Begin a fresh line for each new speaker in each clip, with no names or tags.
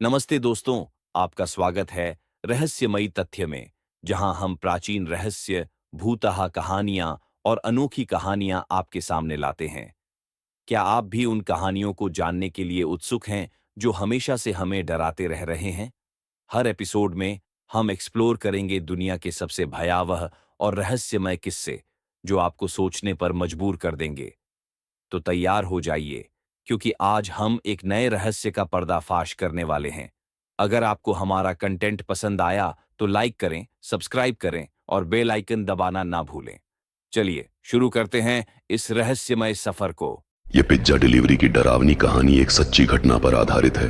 नमस्ते दोस्तों, आपका स्वागत है रहस्यमयी तथ्य में, जहां हम प्राचीन रहस्य, भूतहा कहानियां और अनोखी कहानियां आपके सामने लाते हैं। क्या आप भी उन कहानियों को जानने के लिए उत्सुक हैं, जो हमेशा से हमें डराते रह रहे हैं? हर एपिसोड में हम एक्सप्लोर करेंगे दुनिया के सबसे भयावह और रहस्यमय किस्से, जो आपको सोचने पर मजबूर कर देंगे। तो तैयार हो जाइए, क्योंकि आज हम एक नए रहस्य का पर्दाफाश करने वाले हैं। अगर आपको हमारा कंटेंट पसंद आया तो लाइक करें, सब्सक्राइब करें और बेल आइकन दबाना ना भूलें। चलिए शुरू करते हैं इस रहस्यमय सफर को।
यह पिज्जा डिलीवरी की डरावनी कहानी एक सच्ची घटना पर आधारित है,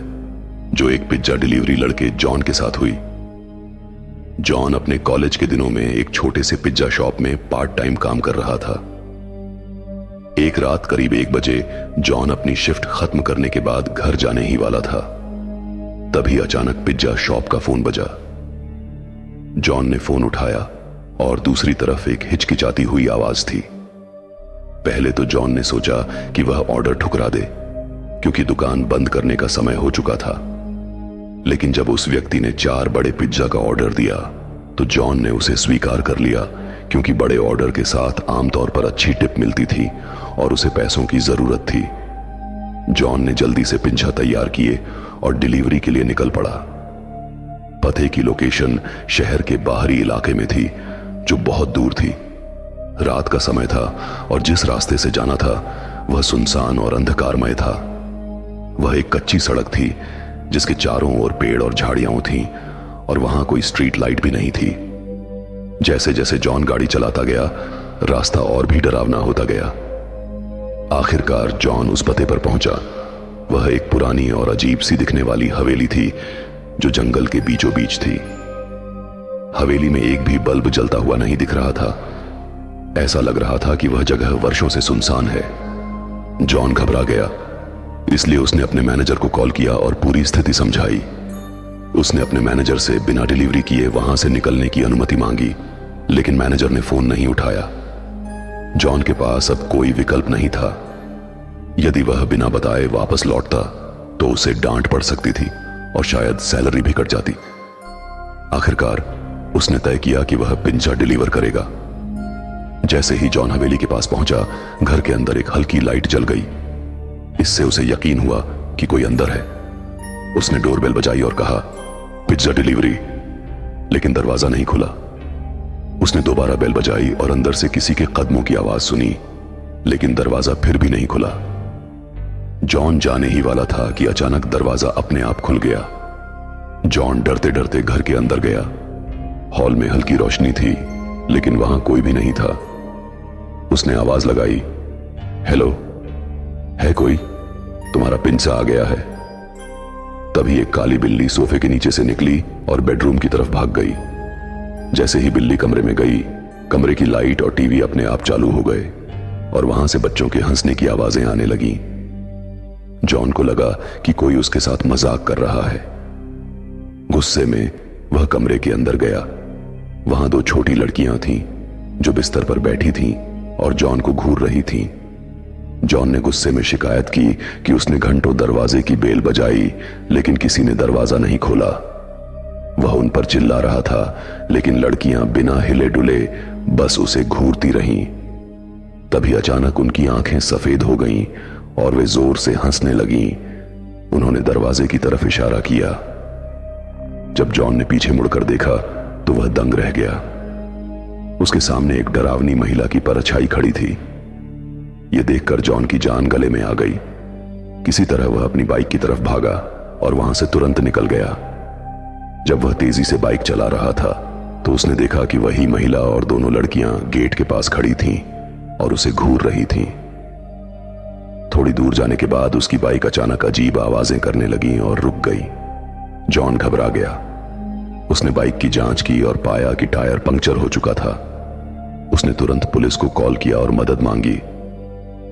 जो एक पिज्जा डिलीवरी लड़के जॉन के साथ हुई। जॉन अपने कॉलेज के दिनों में एक छोटे से पिज्जा शॉप में पार्ट टाइम काम कर रहा था। एक रात करीब 1 बजे जॉन अपनी शिफ्ट खत्म करने के बाद घर जाने ही वाला था। तभी अचानक पिज्जा शॉप का फोन बजा। जॉन ने फोन उठाया और दूसरी तरफ एक हिचकिचाती हुई आवाज थी। पहले तो जॉन ने सोचा कि वह ऑर्डर ठुकरा दे, क्योंकि दुकान बंद करने का समय हो चुका था। लेकिन जब उस व्यक्ति ने 4 बड़े पिज्जा का ऑर्डर दिया, तो जॉन ने उसे स्वीकार कर लिया, क्योंकि बड़े ऑर्डर के साथ आमतौर पर अच्छी टिप मिलती थी और उसे पैसों की जरूरत थी। जॉन ने जल्दी से पिज्जा तैयार किए और डिलीवरी के लिए निकल पड़ा। पते की लोकेशन शहर के बाहरी इलाके में थी, जो बहुत दूर थी। रात का समय था और जिस रास्ते से जाना था वह सुनसान और अंधकारमय था। वह एक कच्ची सड़क थी, जिसके चारों ओर पेड़ और झाड़ियां थीं और वहां कोई स्ट्रीट लाइट भी नहीं थी। जैसे जैसे जॉन गाड़ी चलाता गया, रास्ता और भी डरावना होता गया। आखिरकार जॉन उस पते पर पहुंचा। वह एक पुरानी और अजीब सी दिखने वाली हवेली थी, जो जंगल के बीचों बीच थी। हवेली में एक भी बल्ब जलता हुआ नहीं दिख रहा था। ऐसा लग रहा था कि वह जगह वर्षों से सुनसान है। जॉन घबरा गया, इसलिए उसने अपने मैनेजर को कॉल किया और पूरी स्थिति समझाई। उसने अपने मैनेजर से बिना डिलीवरी किए वहां से निकलने की अनुमति मांगी, लेकिन मैनेजर ने फोन नहीं उठाया। जॉन के पास अब कोई विकल्प नहीं था। यदि वह बिना बताए वापस लौटता तो उसे डांट पड़ सकती थी और शायद सैलरी भी कट जाती। आखिरकार उसने तय किया कि वह पिज्जा डिलीवर करेगा। जैसे ही जॉन हवेली के पास पहुंचा, घर के अंदर एक हल्की लाइट जल गई। इससे उसे यकीन हुआ कि कोई अंदर है। उसने डोरबेल बजाई और कहा, पिज्जा डिलीवरी, लेकिन दरवाजा नहीं खुला। उसने दोबारा बेल बजाई और अंदर से किसी के कदमों की आवाज सुनी, लेकिन दरवाजा फिर भी नहीं खुला। जॉन जाने ही वाला था कि अचानक दरवाजा अपने आप खुल गया। जॉन डरते डरते घर के अंदर गया। हॉल में हल्की रोशनी थी, लेकिन वहां कोई भी नहीं था। उसने आवाज लगाई, हेलो, है कोई? तुम्हारा पिज्जा आ गया है। तभी एक काली बिल्ली सोफे के नीचे से निकली और बेडरूम की तरफ भाग गई। जैसे ही बिल्ली कमरे में गई, कमरे की लाइट और टीवी अपने आप चालू हो गए और वहां से बच्चों के हंसने की आवाजें आने लगीं। जॉन को लगा कि कोई उसके साथ मजाक कर रहा है। गुस्से में वह कमरे के अंदर गया। वहां 2 छोटी लड़कियां थीं, जो बिस्तर पर बैठी थीं और जॉन को घूर रही थीं। जॉन ने गुस्से में शिकायत की कि उसने घंटों दरवाजे की बेल बजाई, लेकिन किसी ने दरवाजा नहीं खोला। वह उन पर चिल्ला रहा था, लेकिन लड़कियां बिना हिले डुले बस उसे घूरती रहीं। तभी अचानक उनकी आंखें सफेद हो गईं और वे जोर से हंसने लगीं। उन्होंने दरवाजे की तरफ इशारा किया। जब जॉन ने पीछे मुड़कर देखा तो वह दंग रह गया। उसके सामने एक डरावनी महिला की परछाई खड़ी थी। यह देखकर जॉन की जान गले में आ गई। किसी तरह वह अपनी बाइक की तरफ भागा और वहां से तुरंत निकल गया। जब वह तेजी से बाइक चला रहा था, तो उसने देखा कि वही महिला और दोनों लड़कियां गेट के पास खड़ी थीं और उसे घूर रही थीं। थोड़ी दूर जाने के बाद उसकी बाइक अचानक अजीब आवाजें करने लगी और रुक गई। जॉन घबरा गया। उसने बाइक की जांच की और पाया कि टायर पंक्चर हो चुका था। उसने तुरंत पुलिस को कॉल किया और मदद मांगी।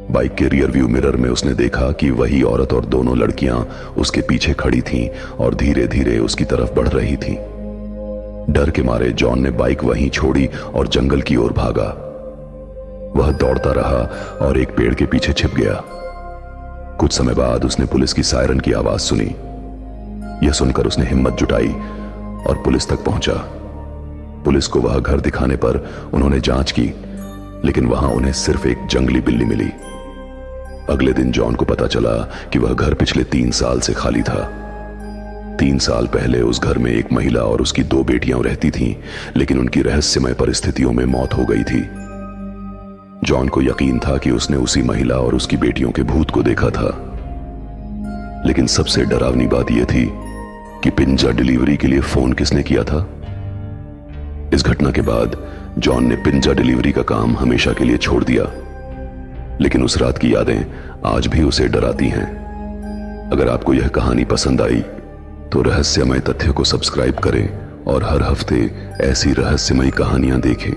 बाइक के रियर व्यू मिरर में उसने देखा कि वही औरत और दोनों लड़कियां उसके पीछे खड़ी थीं और धीरे धीरे उसकी तरफ बढ़ रही थीं। डर के मारे जॉन ने बाइक वहीं छोड़ी और जंगल की ओर भागा। वह दौड़ता रहा और एक पेड़ के पीछे छिप गया। कुछ समय बाद उसने पुलिस की सायरन की आवाज सुनी। यह सुनकर उसने हिम्मत जुटाई और पुलिस तक पहुंचा। पुलिस को वह घर दिखाने पर उन्होंने जांच की, लेकिन वहां उन्हें सिर्फ एक जंगली बिल्ली मिली। अगले दिन जॉन को पता चला कि वह घर पिछले 3 साल से खाली था। 3 साल पहले उस घर में एक महिला और उसकी 2 बेटियां रहती थीं, लेकिन उनकी रहस्यमय परिस्थितियों में मौत हो गई थी। जॉन को यकीन था कि उसने उसी महिला और उसकी बेटियों के भूत को देखा था, लेकिन सबसे डरावनी बात यह थी कि पिंजा डिलीवरी के लिए फोन किसने किया था। इस घटना के बाद जॉन ने पिंजा डिलीवरी का काम हमेशा के लिए छोड़ दिया, लेकिन उस रात की यादें आज भी उसे डराती हैं। अगर आपको यह कहानी पसंद आई तो रहस्यमय तथ्य को सब्सक्राइब करें और हर हफ्ते ऐसी रहस्यमयी कहानियां देखें।